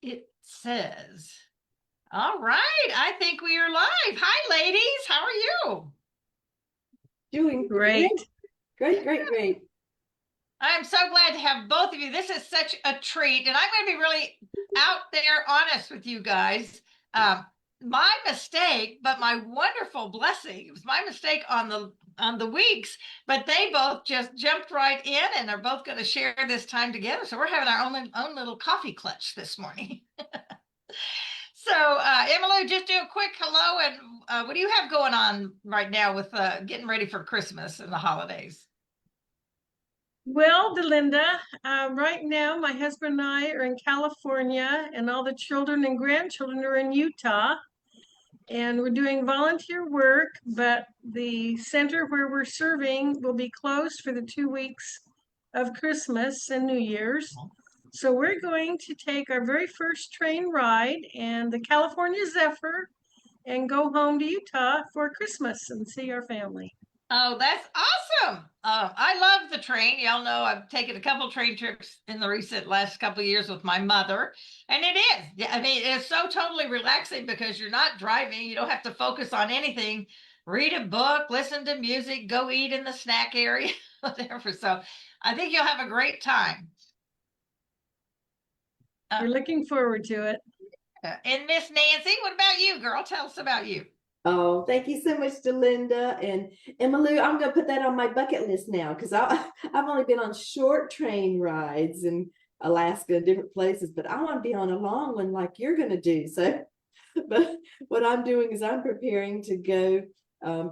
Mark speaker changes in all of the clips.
Speaker 1: It says, all right, I think we are live. Hi, ladies. How are you?
Speaker 2: Doing
Speaker 3: Great.
Speaker 2: great.
Speaker 1: I'm so glad to have both of you. This is such a treat, and I'm going to be really out there honest with you guys. Um, my mistake, but my wonderful blessing. It was my mistake on the weeks, but they both just jumped right in, and are both going to share this time together. So we're having our own little coffee clutch this morning. So, Emmalou, just do a quick hello, and what do you have going on right now with getting ready for Christmas and the holidays?
Speaker 3: Well, Delinda, right now my husband and I are in California, and all the children and grandchildren are in Utah. And we're doing volunteer work, but the center where we're serving will be closed for the 2 weeks of Christmas and New Year's. So we're going to take our very first train ride and the California Zephyr and go home to Utah for Christmas and see our family.
Speaker 1: Oh, that's awesome. I love the train. Y'all know I've taken a couple train trips in the recent last couple of years with my mother. And it is. Yeah, I mean, it's so totally relaxing because you're not driving. You don't have to focus on anything. Read a book, listen to music, go eat in the snack area, whatever. So I think you'll have a great time.
Speaker 3: We're looking forward to it.
Speaker 1: And Miss Nancy, what about you, girl? Tell us about you.
Speaker 2: Oh, thank you so much, Delinda and Emmalou. I'm gonna put that on my bucket list now because I've only been on short train rides in Alaska and different places, but I want to be on a long one like you're gonna do. So, but what I'm doing is I'm preparing to go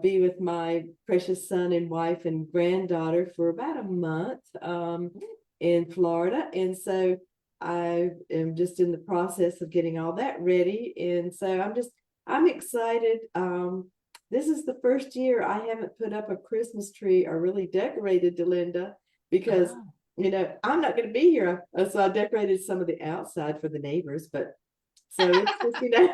Speaker 2: be with my precious son and wife and granddaughter for about a month in Florida, and so I am just in the process of getting all that ready, and so I'm excited. This is the first year I haven't put up a Christmas tree or really decorated, Delinda, because I'm not going to be here. So I decorated some of the outside for the neighbors, but so it's just,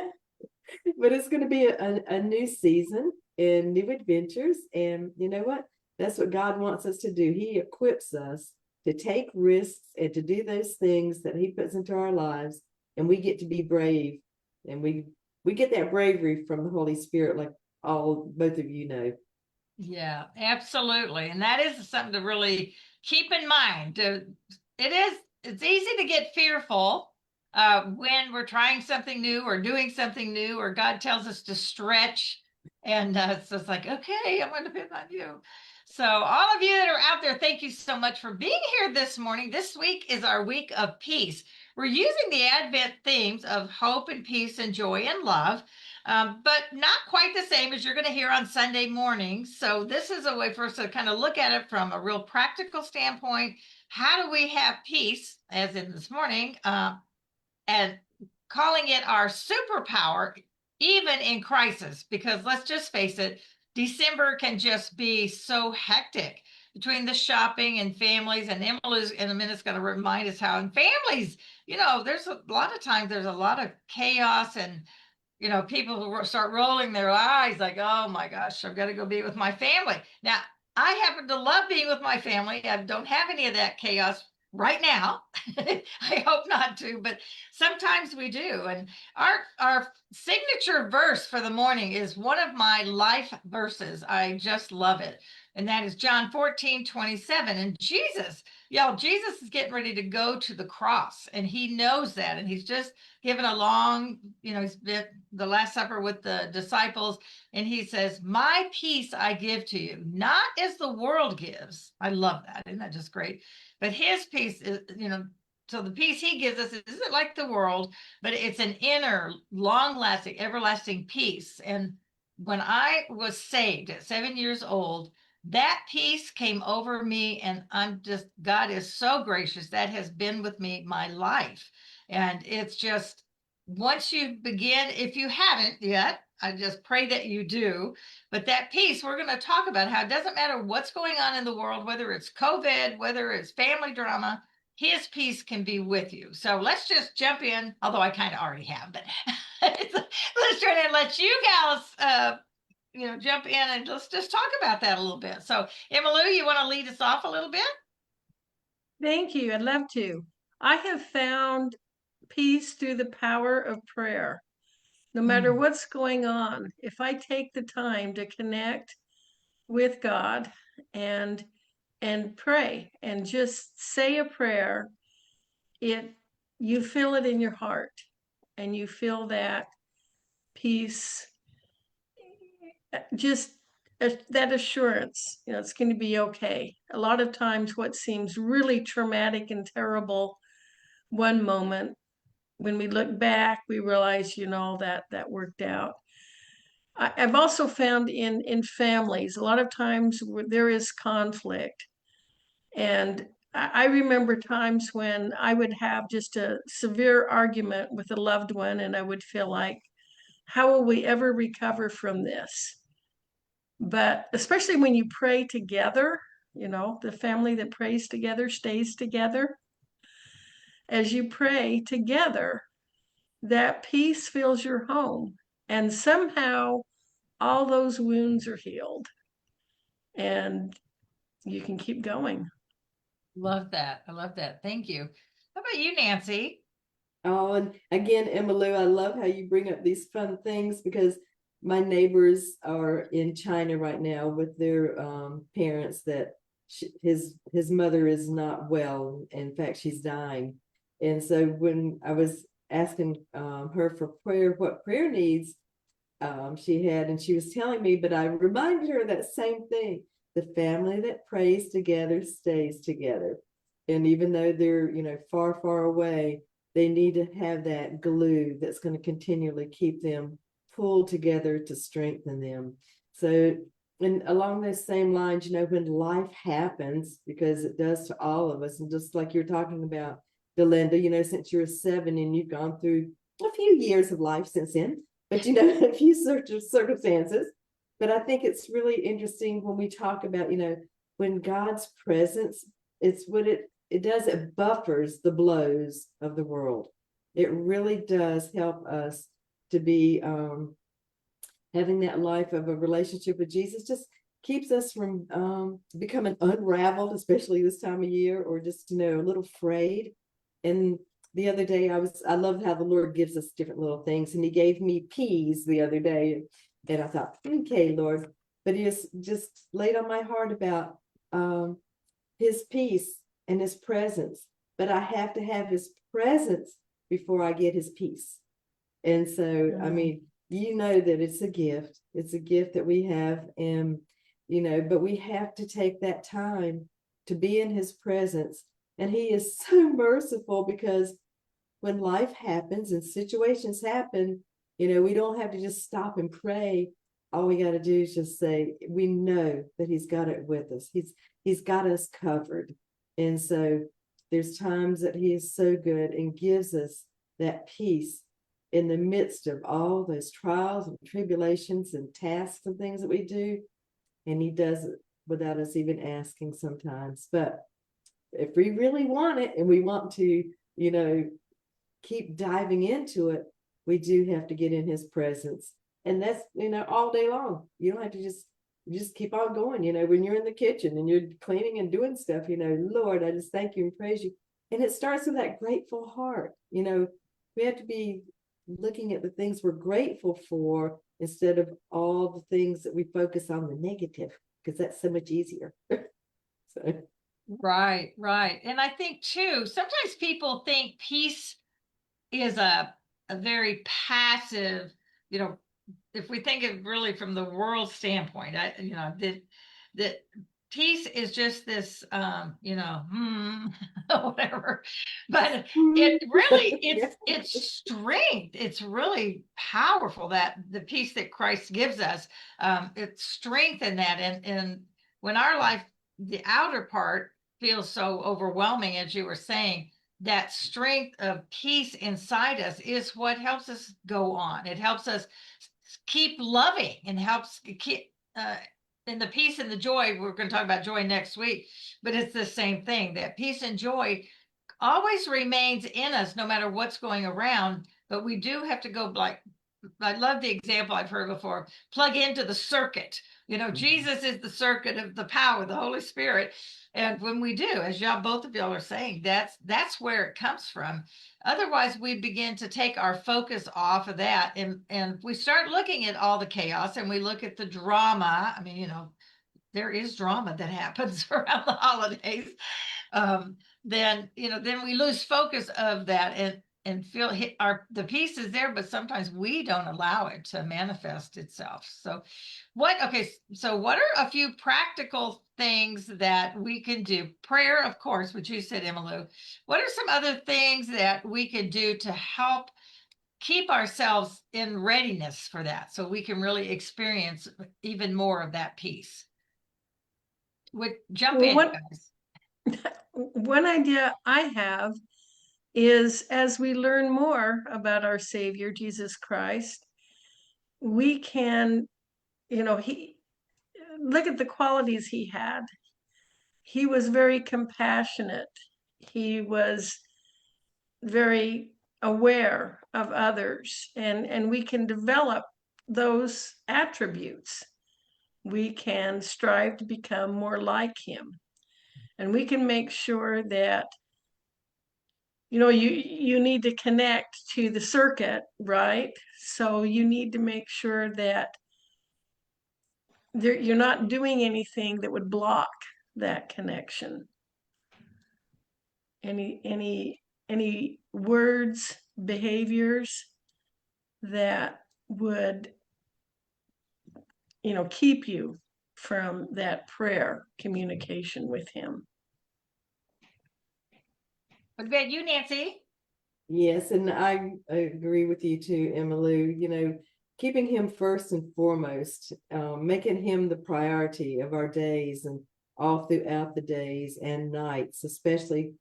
Speaker 2: but it's going to be a new season and new adventures. And you know what? That's what God wants us to do. He equips us to take risks and to do those things that He puts into our lives, and we get to be brave, and we get that bravery from the Holy Spirit, like both of you know.
Speaker 1: Yeah, absolutely. And that is something to really keep in mind. It's easy to get fearful when we're trying something new or doing something new, or God tells us to stretch. And it's just like, okay, I'm going to depend on you. So, all of you that are out there, thank you so much for being here this morning. This week is our week of peace. We're using the Advent themes of hope and peace and joy and love. But not quite the same as you're going to hear on Sunday mornings. So this is a way for us to kind of look at it from a real practical standpoint. How do we have peace, as in this morning, and calling it our superpower, even in crisis? Because let's just face it, December can just be so hectic between the shopping and families. And Emmalou in a minute is going to remind us how in families, there's a lot of times there's a lot of chaos, and people who start rolling their eyes like, oh my gosh, I've got to go be with my family. Now, I happen to love being with my family. I don't have any of that chaos right now. I hope not to, but sometimes we do. And our signature verse for the morning is one of my life verses. I just love it. And that is John 14:27. And Jesus is getting ready to go to the cross, and He knows that. And He's just given a long, He's been the Last Supper with the disciples, and He says, my peace I give to you, not as the world gives. I love that. Isn't that just great? But His peace is, so the peace He gives us isn't like the world, but it's an inner, long-lasting, everlasting peace. And when I was saved at 7 years old, that peace came over me, and God is so gracious. That has been with me my life. And it's just, once you begin, if you haven't yet, I just pray that you do. But that peace, we're going to talk about how it doesn't matter what's going on in the world, whether it's COVID, whether it's family drama, His peace can be with you. So let's just jump in, although I kind of already have, but let's try to let you guys jump in and let's just talk about that a little bit. So, Emmalou, you want to lead us off a little bit?
Speaker 3: Thank you. I'd love to. I have found peace through the power of prayer. No matter what's going on, if I take the time to connect with God and pray and just say a prayer, you feel it in your heart, and you feel that peace, just that assurance, it's going to be okay. A lot of times what seems really traumatic and terrible one moment, when we look back, we realize, that worked out. I've also found in families, a lot of times where there is conflict. And I remember times when I would have just a severe argument with a loved one, and I would feel like, how will we ever recover from this? But especially when you pray together, the family that prays together stays together. As you pray together, that peace fills your home. And somehow all those wounds are healed. And you can keep going.
Speaker 1: Love that. I love that. Thank you. How about you, Nancy?
Speaker 2: Oh, and again, Emmalou, I love how you bring up these fun things, because my neighbors are in China right now with their parents that his mother is not well. In fact, she's dying. And so when I was asking her for prayer, what prayer needs she had, and she was telling me, but I reminded her of that same thing. The family that prays together stays together. And even though they're, far, far away, they need to have that glue that's going to continually keep them pulled together to strengthen them. So, and along those same lines, when life happens, because it does to all of us, and just like you're talking about, Delinda, since you're 7 and you've gone through a few years of life since then, but a few circumstances. But I think it's really interesting when we talk about, when God's presence, it's what it does, it buffers the blows of the world. It really does help us to be having that life of a relationship with Jesus. Just keeps us from becoming unraveled, especially this time of year, or just, a little frayed. And the other day I love how the Lord gives us different little things, and he gave me peas the other day, and I thought, okay, Lord, but he just laid on my heart about his peace and his presence, but I have to have his presence before I get his peace. And so, I mean, that it's a gift that we have, and but we have to take that time to be in his presence. And he is so merciful, because when life happens and situations happen, we don't have to just stop and pray. All we got to do is just say, we know that he's got it with us. He's got us covered. And so there's times that he is so good and gives us that peace in the midst of all those trials and tribulations and tasks and things that we do. And he does it without us even asking sometimes. But if we really want it, and we want to, keep diving into it, we do have to get in his presence. And that's, all day long. You don't have to just keep on going. When you're in the kitchen and you're cleaning and doing stuff, Lord, I just thank you and praise you. And it starts with that grateful heart. We have to be looking at the things we're grateful for, instead of all the things that we focus on, the negative, because that's so much easier. So.
Speaker 1: Right. And I think too, sometimes people think peace is a very passive, if we think of really from the world standpoint, that peace is just this, whatever, but it really, it's strength. It's really powerful, that the peace that Christ gives us, it's strength in that. And when our life, the outer part feels so overwhelming, as you were saying, that strength of peace inside us is what helps us go on. It helps us keep loving, and helps keep and the peace and the joy. We're going to talk about joy next week, but it's the same thing. That peace and joy always remains in us, no matter what's going around. But we do have to go, like I love the example I've heard before, plug into the circuit. Jesus is the circuit of the power, the Holy Spirit. And when we do, as both of y'all are saying, that's where it comes from. Otherwise, we begin to take our focus off of that. And we start looking at all the chaos and we look at the drama. I mean, there is drama that happens around the holidays. Then we lose focus of that and feel the peace is there, but sometimes we don't allow it to manifest itself. So what are a few practical things that we can do? Prayer, of course, which you said, Emmalou. What are some other things that we could do to help keep ourselves in readiness for that, so we can really experience even more of that peace? Jump in, guys.
Speaker 3: One idea I have is, as we learn more about our Savior, Jesus Christ, we can, look at the qualities he had. He was very compassionate. He was very aware of others, and we can develop those attributes. We can strive to become more like him, and we can make sure that you need to connect to the circuit, right? So you need to make sure that you're not doing anything that would block that connection. Any words, behaviors that would keep you from that prayer communication with him.
Speaker 1: What about you, Nancy?
Speaker 2: Yes, and I agree with you too, Emmalou. Keeping him first and foremost, making him the priority of our days and all throughout the days and nights, especially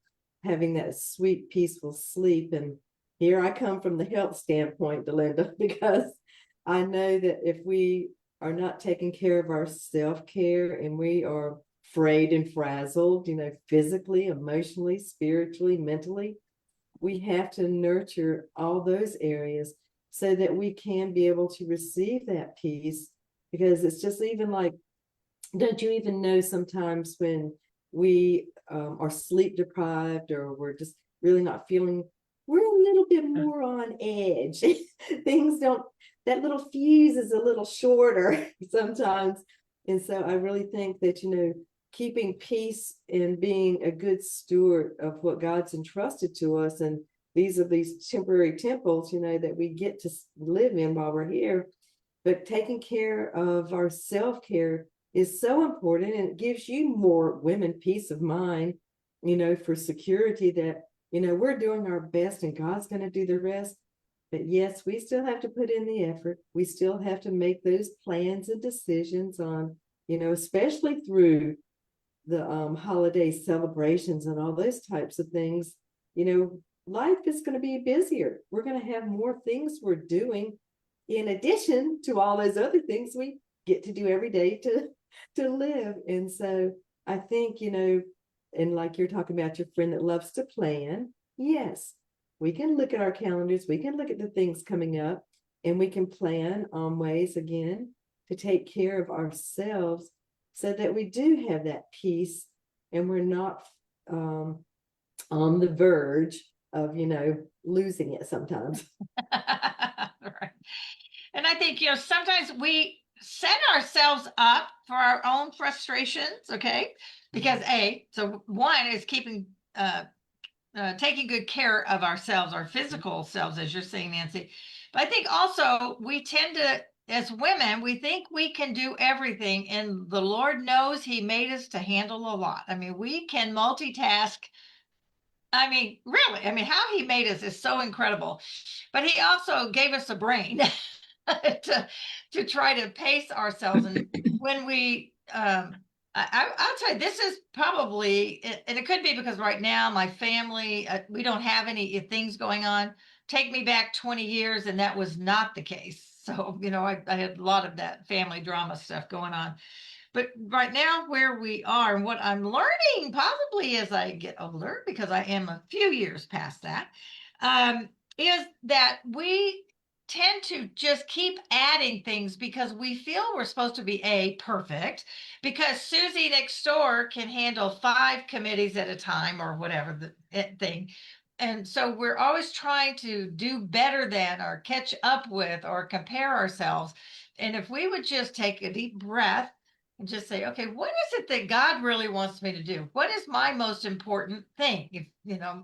Speaker 2: having that sweet, peaceful sleep. And here I come from the health standpoint, Delinda, because I know that if we are not taking care of our self-care and we are frayed and frazzled, physically, emotionally, spiritually, mentally, we have to nurture all those areas so that we can be able to receive that peace. Because it's just even like, don't you even know sometimes when we are sleep deprived, or we're just really not feeling, we're a little bit more on edge. Things don't, that little fuse is a little shorter sometimes. And so I really think that, keeping peace and being a good steward of what God's entrusted to us. And these are these temporary temples, that we get to live in while we're here. But taking care of our self-care is so important, and it gives you more women peace of mind, for security that, we're doing our best and God's going to do the rest. But yes, we still have to put in the effort. We still have to make those plans and decisions on, especially through the holiday celebrations and all those types of things. Life is going to be busier. We're going to have more things we're doing in addition to all those other things we get to do every day to live. And so I think, and like you're talking about your friend that loves to plan, yes, we can look at our calendars, we can look at the things coming up, and we can plan on ways, again, to take care of ourselves so that we do have that peace and we're not on the verge of, losing it sometimes.
Speaker 1: Right. And I think, sometimes we set ourselves up for our own frustrations, okay? Because so one is keeping, taking good care of ourselves, our physical selves, as you're saying, Nancy. But I think also we tend to, as women, we think we can do everything, and the Lord knows he made us to handle a lot. I mean, we can multitask. I mean, really, how he made us is so incredible. But he also gave us a brain to try to pace ourselves. And when we, I'll tell you, this is probably, and it could be because right now my family, we don't have any things going on. Take me back 20 years, and that was not the case. So, I had a lot of that family drama stuff going on. But right now, where we are, and what I'm learning possibly as I get older, because I am a few years past that, is that we tend to just keep adding things because we feel we're supposed to be perfect, because Susie next door can handle 5 committees at a time or whatever the thing. And so we're always trying to do better than, or catch up with, or compare ourselves. And if we would just take a deep breath and just say, okay, what is it that God really wants me to do? What is my most important thing? If,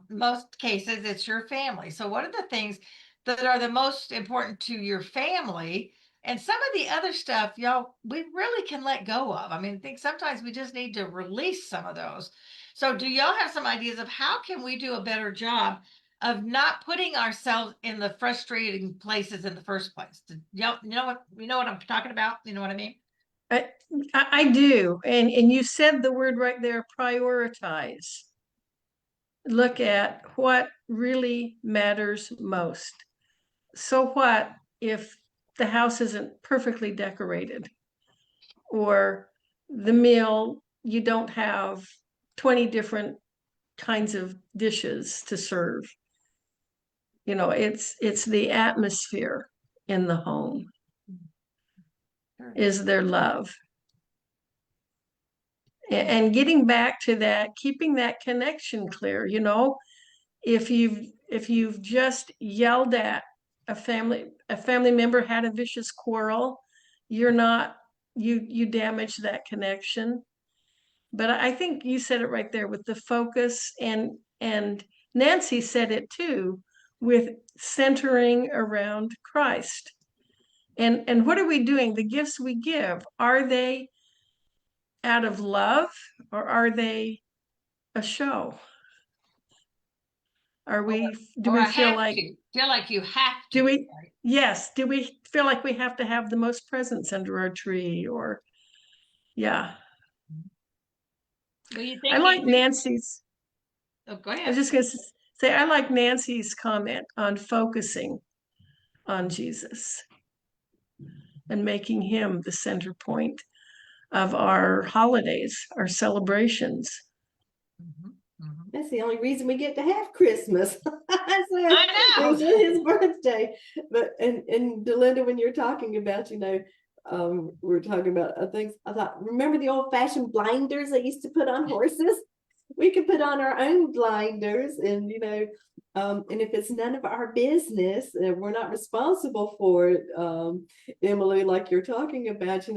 Speaker 1: most cases it's your family. So what are the things that are the most important to your family? And some of the other stuff, y'all, we really can let go of. I mean, I think sometimes we just need to release some of those. So do y'all have some ideas of how can we do a better job of not putting ourselves in the frustrating places in the first place? Y'all, you know what I'm talking about? You know what I mean?
Speaker 3: I, I do. And you said the word right there, prioritize. Look at what really matters most. So what if the house isn't perfectly decorated, or the meal, you don't have 20 different kinds of dishes to serve? It's the atmosphere in the home.
Speaker 1: Sure.
Speaker 3: Is there love? And getting back to that, keeping that connection clear. If you've just yelled at a family member, had a vicious quarrel, you damage that connection. But I think you said it right there with the focus, and Nancy said it too, with centering around Christ. And what are we doing? The gifts we give, are they out of love, or are they a show? Do
Speaker 1: Or
Speaker 3: we
Speaker 1: I
Speaker 3: feel
Speaker 1: have
Speaker 3: like,
Speaker 1: to feel like you have to.
Speaker 3: do we,
Speaker 1: Right?
Speaker 3: yes, do we feel like we have to have the most presents under our tree? Or, yeah.
Speaker 1: Well, you
Speaker 3: I
Speaker 1: think
Speaker 3: like Nancy's,
Speaker 1: oh, go
Speaker 3: I was
Speaker 1: ahead.
Speaker 3: just going to say, I like Nancy's comment on focusing on Jesus and making him the center point of our holidays, our celebrations.
Speaker 1: Mhm, mhm.
Speaker 2: That's the only reason we get to have Christmas. So
Speaker 1: I know.
Speaker 2: it's his birthday. But and Delinda, when you're talking about, we're talking about things. I thought, remember the old-fashioned blinders they used to put on horses? We could put on our own blinders, and and if it's none of our business, and we're not responsible for it, Emily, like you're talking about,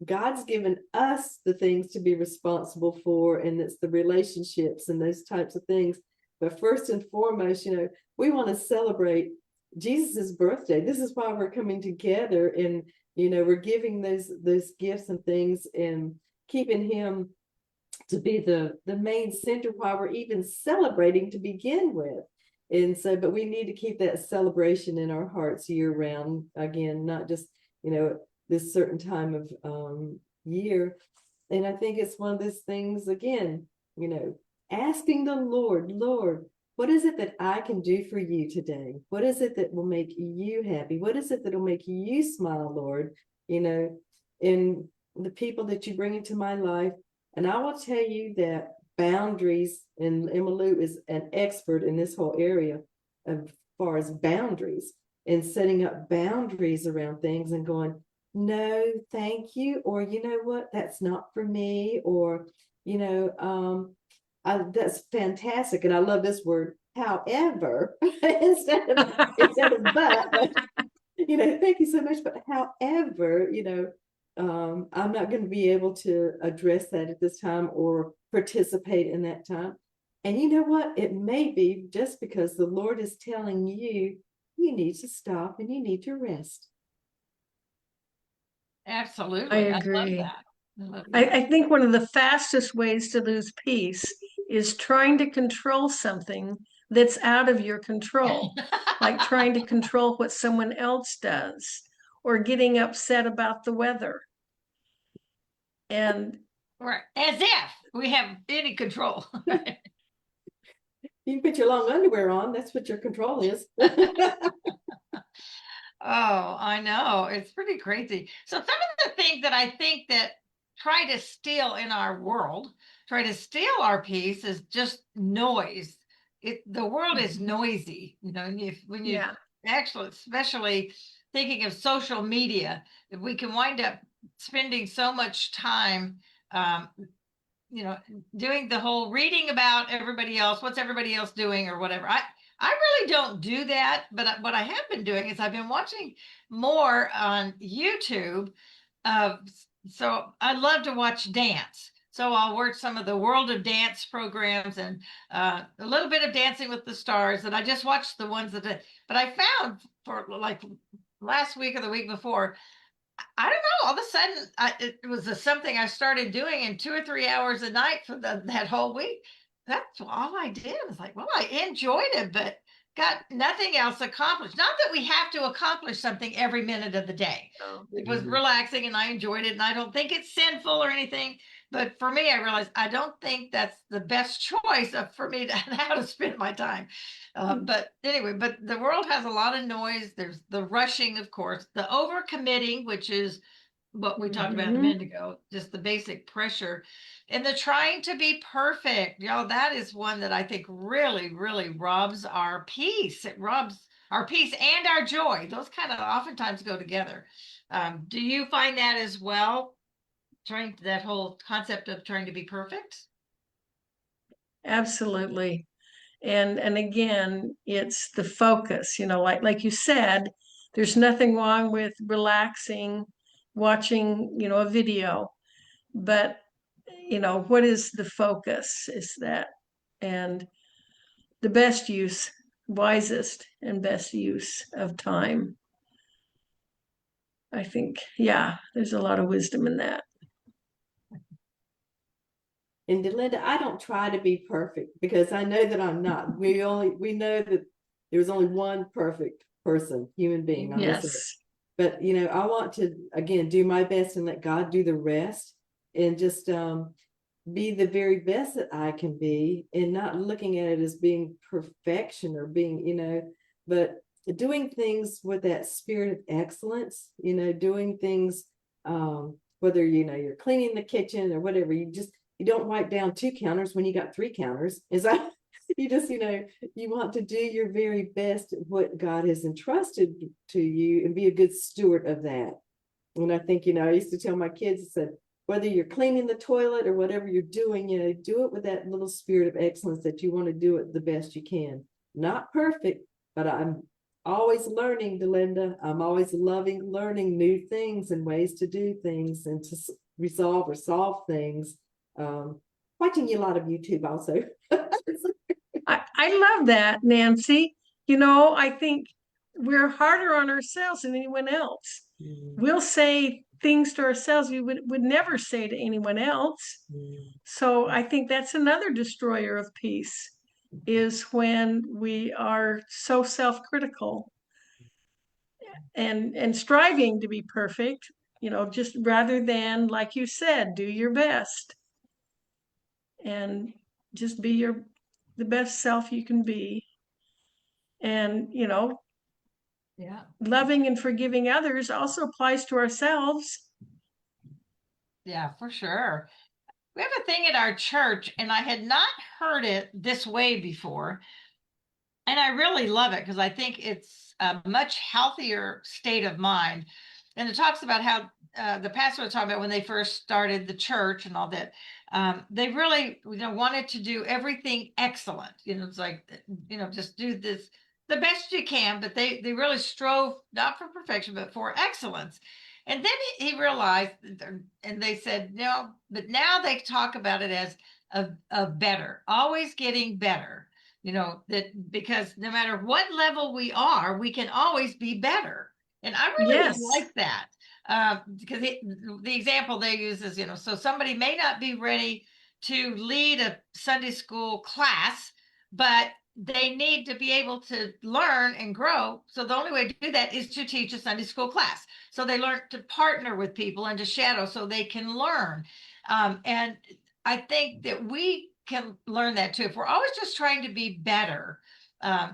Speaker 2: God's given us the things to be responsible for, and it's the relationships and those types of things. But first and foremost, we want to celebrate Jesus's birthday. This is why we're coming together, and we're giving those gifts and things, and keeping him to be the main center while we're even celebrating to begin with. And so, but we need to keep that celebration in our hearts year round. Again, not just this certain time of year. And I think it's one of those things, again, asking the Lord, what is it that I can do for you today? What is it that will make you happy? What is it that will make you smile, Lord? In the people that you bring into my life. And I will tell you that boundaries, and Emmalou is an expert in this whole area as far as boundaries, and setting up boundaries around things and going, no, thank you. Or, you know what, that's not for me. Or, that's fantastic. And I love this word, however, instead of but, thank you so much. But however, I'm not going to be able to address that at this time or participate in that time. And you know what? It may be just because the Lord is telling you, you need to stop and you need to rest.
Speaker 1: Absolutely. I love
Speaker 3: agree.
Speaker 1: that. I love that.
Speaker 3: I think one of the fastest ways to lose peace is trying to control something that's out of your control, like trying to control what someone else does, or getting upset about the weather. And
Speaker 1: Right. As if we have any control.
Speaker 2: You can put your long underwear on. That's what your control is.
Speaker 1: Oh, I know. It's pretty crazy. So some of the things that I think that try to steal in our world, try to steal our peace, is just noise. The world is noisy, and when you
Speaker 3: yeah,
Speaker 1: actually, especially thinking of social media, if we can wind up spending so much time, um, you know, doing the whole reading about everybody else, what's everybody else doing or whatever. I really don't do that, but what I have been doing is I've been watching more on YouTube. Uh, so I love to watch dance. So I'll watch some of the World of Dance programs and a little bit of Dancing with the Stars. And I just watched the ones that, but I found for like last week or the week before, I don't know. All of a sudden, it was something I started doing in 2 or 3 hours a night for that whole week. That's all I did. I was like, well, I enjoyed it, but got nothing else accomplished. Not that we have to accomplish something every minute of the day.
Speaker 3: Oh,
Speaker 1: It was relaxing and I enjoyed it. And I don't think it's sinful or anything. But for me, I realized I don't think that's the best choice for me to how to spend my time. But anyway, but the world has a lot of noise. There's the rushing, of course, the overcommitting, which is what we talked about a
Speaker 3: Mhm.
Speaker 1: minute ago, just the basic pressure, and the trying to be perfect. You know, that is one that I think really, really robs our peace. It robs our peace and our joy. Those kind of oftentimes go together. Do you find that as well? Trying that whole concept of trying to be perfect?
Speaker 3: Absolutely. And again, it's the focus, like you said, there's nothing wrong with relaxing, watching, a video, but what is the focus is that, and the best use, wisest and best use of time. I think, yeah, there's a lot of wisdom in that.
Speaker 2: And Delinda, I don't try to be perfect because I know that I'm not. We know that there's only one perfect person, human being on this earth.
Speaker 3: Yes.
Speaker 2: But I want to again do my best and let God do the rest, and just be the very best that I can be, and not looking at it as being perfection or being, but doing things with that spirit of excellence, doing things, whether, you're cleaning the kitchen or whatever, you don't wipe down 2 counters when you got 3 counters. Is that you just, you want to do your very best at what God has entrusted to you and be a good steward of that. And I think, I used to tell my kids, I said, whether you're cleaning the toilet or whatever you're doing, do it with that little spirit of excellence that you want to do it the best you can. Not perfect, but I'm always learning, Delinda. I'm always loving learning new things and ways to do things and to resolve or solve things. Watching a lot of YouTube also.
Speaker 3: I love that, Nancy. I think we're harder on ourselves than anyone else. We'll say things to ourselves we would never say to anyone else. So I think that's another destroyer of peace, is when we are so self-critical and striving to be perfect, just rather than, like you said, do your best and just be the best self you can be. And
Speaker 1: Yeah.
Speaker 3: loving and forgiving others also applies to ourselves.
Speaker 1: Yeah, for sure. We have a thing at our church, and I had not heard it this way before. And I really love it because I think it's a much healthier state of mind. And it talks about how the pastor was talking about when they first started the church and all that. They really, wanted to do everything excellent. It's like, just do this the best you can. But they really strove not for perfection, but for excellence. And then he realized, and they said, no, but now they talk about it as a better, always getting better. That because no matter what level we are, we can always be better. And I really
Speaker 3: Yes.
Speaker 1: like that. Because the example they use is, so somebody may not be ready to lead a Sunday school class, but they need to be able to learn and grow. So the only way to do that is to teach a Sunday school class. So they learn to partner with people and to shadow so they can learn. And I think that we can learn that too. If we're always just trying to be better,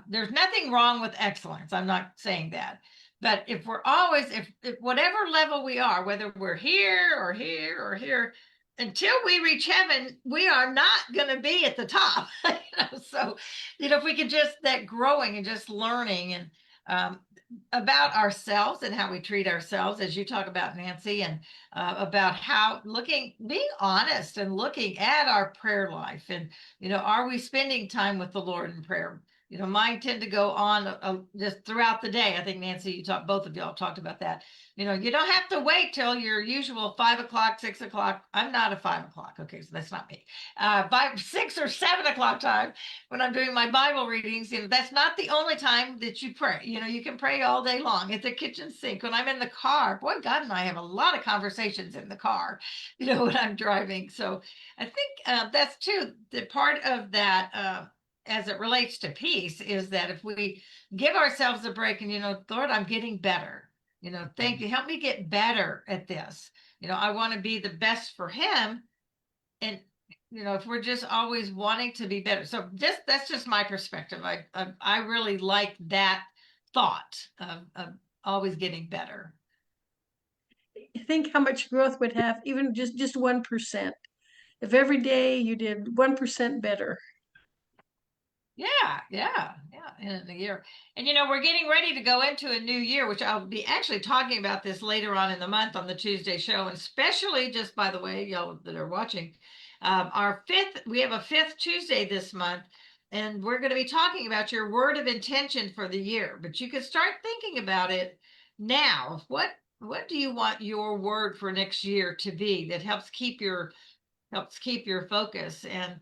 Speaker 1: there's nothing wrong with excellence. I'm not saying that. But if we're always, if whatever level we are, whether we're here or here or here, until we reach heaven, we are not going to be at the top. So, if we could just that growing and just learning and about ourselves and how we treat ourselves, as you talk about, Nancy, and about how being honest and looking at our prayer life. And, are we spending time with the Lord in prayer? Mine tend to go on just throughout the day. I think, Nancy, both of y'all talked about that. You don't have to wait till your usual 5 o'clock, 6 o'clock. I'm not a 5 o'clock. Okay, so that's not me. 5, 6 or 7 o'clock time when I'm doing my Bible readings. That's not the only time that you pray. You can pray all day long at the kitchen sink, when I'm in the car. Boy, God and I have a lot of conversations in the car, when I'm driving. So I think that's too, the part of that, as it relates to peace, is that if we give ourselves a break and, Lord, I'm getting better. Thank you. Help me get better at this. I want to be the best for him. And, if we're just always wanting to be better. So that's just my perspective. I really like that thought of always getting better.
Speaker 3: Think how much growth would have even just 1%. If every day you did 1% better.
Speaker 1: Yeah, in a year. And we're getting ready to go into a new year, which I'll be actually talking about this later on in the month on the Tuesday show. And especially, just by the way, y'all that are watching, we have a 5th Tuesday this month, and we're going to be talking about your word of intention for the year. But you can start thinking about it now. What do you want your word for next year to be that helps keep your focus? And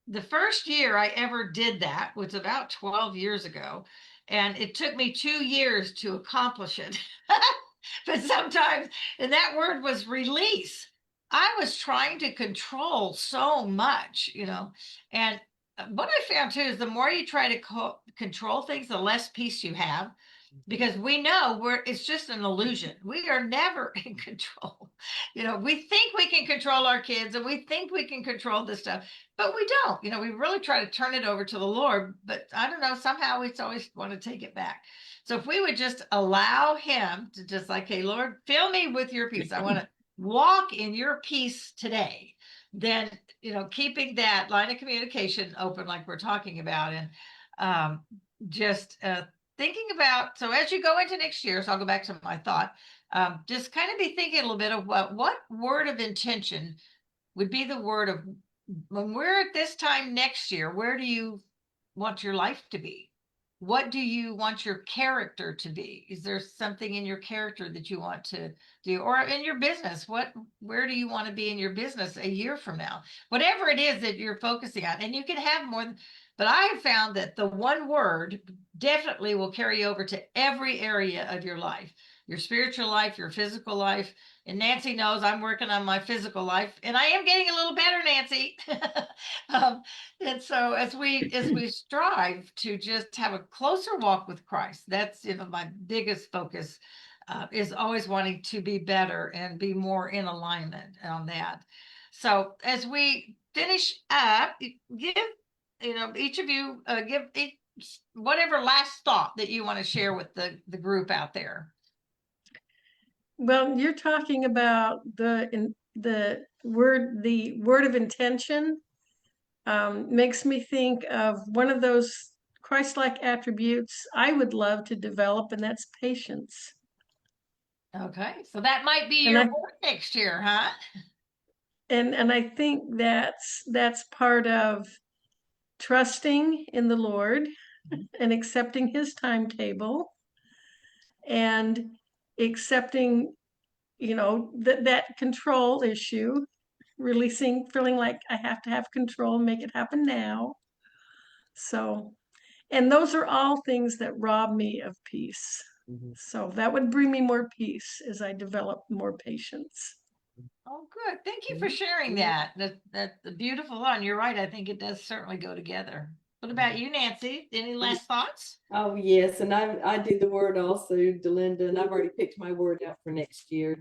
Speaker 1: the first year I ever did that was about 12 years ago, and it took me 2 years to accomplish it. But sometimes, and that word was release. I was trying to control so much, and what I found too is the more you try to control things, the less peace you have, because we know it's just an illusion. We are never in control. We think we can control our kids, and we think we can control this stuff, but we don't. We really try to turn it over to the Lord, but I don't know, somehow we always want to take it back. So if we would just allow him to just like, hey, Lord, fill me with your peace. I want to walk in your peace today. Then, keeping that line of communication open, like we're talking about, and just thinking about, so as you go into next year, so I'll go back to my thought, just kind of be thinking a little bit of what word of intention would be the word of, when we're at this time next year, where do you want your life to be? What do you want your character to be? Is there something in your character that you want to do, or in your business? Where do you want to be in your business a year from now? Whatever it is that you're focusing on, and you can have more, but I have found that the one word definitely will carry over to every area of your life, your spiritual life, your physical life. And Nancy knows I'm working on my physical life, and I am getting a little better, Nancy. And so as we strive to just have a closer walk with Christ, that's my biggest focus, is always wanting to be better and be more in alignment on that. So as we finish up, give each of you give whatever last thought that you want to share with the group out there.
Speaker 3: Well, you're talking about the word of intention. Makes me think of one of those Christ-like attributes I would love to develop, and that's patience.
Speaker 1: Okay, so that might be your word next year, huh?
Speaker 3: And I think that's part of trusting in the Lord and accepting his timetable, and accepting, that control issue, feeling like I have to have control, make it happen now. So, and those are all things that rob me of peace. So that would bring me more peace as I develop more patience.
Speaker 1: Oh, good. Thank you for sharing that. That's a beautiful one. You're right. I think it does certainly go together. What about you, Nancy? Any last thoughts?
Speaker 2: Oh, yes. And I do the word also, Delinda, and I've already picked my word out for next year.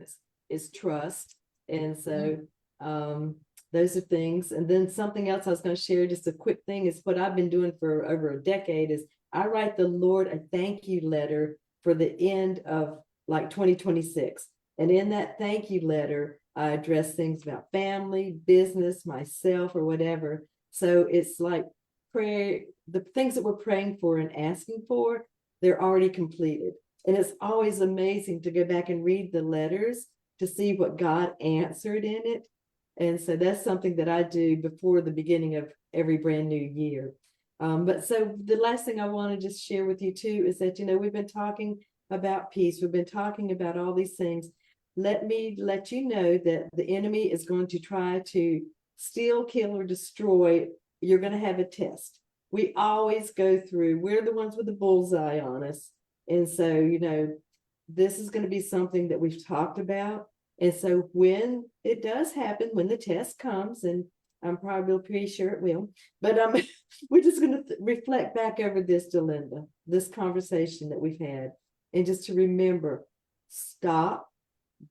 Speaker 2: Is trust. And so those are things. And then something else I was going to share, just a quick thing, is what I've been doing for over a decade is I write the Lord a thank you letter for the end of like 2026. And in that thank you letter, I address things about family, business, myself, or whatever. So it's like prayer, the things that we're praying for and asking for, they're already completed. And it's always amazing to go back and read the letters to see what God answered in it. And so that's something that I do before the beginning of every brand new year. But so the last thing I want to just share with you too is that, we've been talking about peace. We've been talking about all these things. Let me let you know that the enemy is going to try to steal, kill, or destroy. You're going to have a test. We always go through, we're the ones with the bullseye on us. And so, this is going to be something that we've talked about. And so when it does happen, when the test comes, and I'm probably pretty sure it will, but we're just going to reflect back over this, Delinda, this conversation that we've had, and just to remember, stop,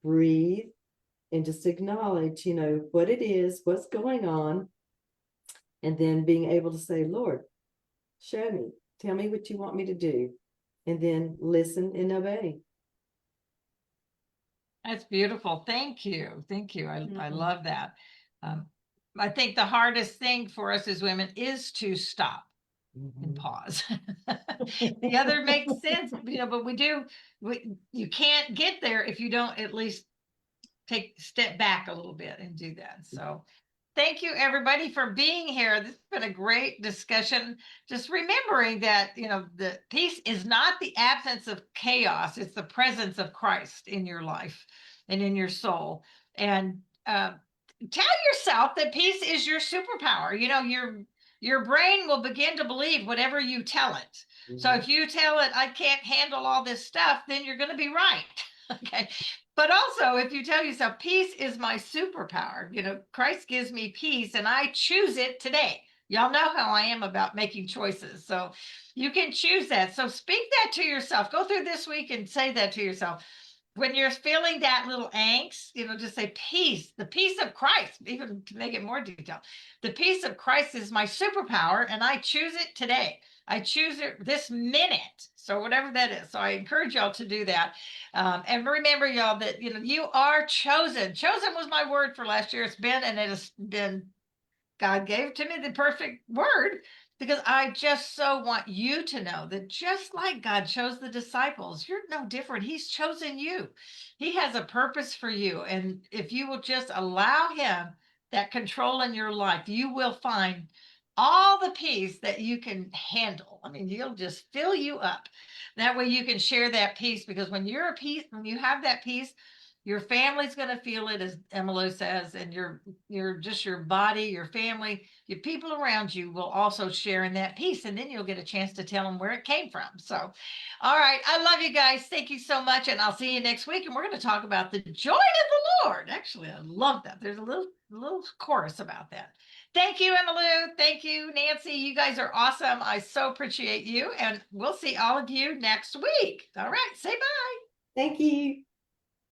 Speaker 2: breathe, and just acknowledge, what it is, what's going on, and then being able to say, Lord, show me, tell me what you want me to do, and then listen and obey.
Speaker 1: That's beautiful. Thank you. Thank you. I
Speaker 2: Mhm.
Speaker 1: love that. I think the hardest thing for us as women is to stop and pause. The other makes sense, but you can't get there if you don't at least take a step back a little bit and do that. So thank you everybody for being here. This has been a great discussion. Just remembering that, the peace is not the absence of chaos. It's the presence of Christ in your life and in your soul. And tell yourself that peace is your superpower. Your brain will begin to believe whatever you tell it. So if you tell it, I can't handle all this stuff, then you're going to be right. Okay. But also, if you tell yourself, peace is my superpower, Christ gives me peace and I choose it today. Y'all know how I am about making choices. So you can choose that. So speak that to yourself. Go through this week and say that to yourself. When you're feeling that little angst, just say peace, the peace of Christ, even to make it more detailed. The peace of Christ is my superpower and I choose it today. I choose it this minute. So whatever that is. So I encourage y'all to do that. And remember, y'all, that, you are chosen. Chosen was my word for last year. It's been, and it has been, God gave to me the perfect word, because I just so want you to know that just like God chose the disciples, you're no different. He's chosen you. He has a purpose for you. And if you will just allow him that control in your life, you will find all the peace that you can handle. I mean, he'll just fill you up. That way you can share that peace, because when you're at peace, when you have that peace, your family's going to feel it, as Emmalou says, and your body, your family, your people around you will also share in that peace, and then you'll get a chance to tell them where it came from. So, all right, I love you guys. Thank you so much, and I'll see you next week. And we're going to talk about the joy of the Lord. Actually, I love that. There's a little chorus about that. Thank you, Emmalou. Thank you, Nancy. You guys are awesome. I so appreciate you, and we'll see all of you next week. All right, say bye.
Speaker 2: Thank you.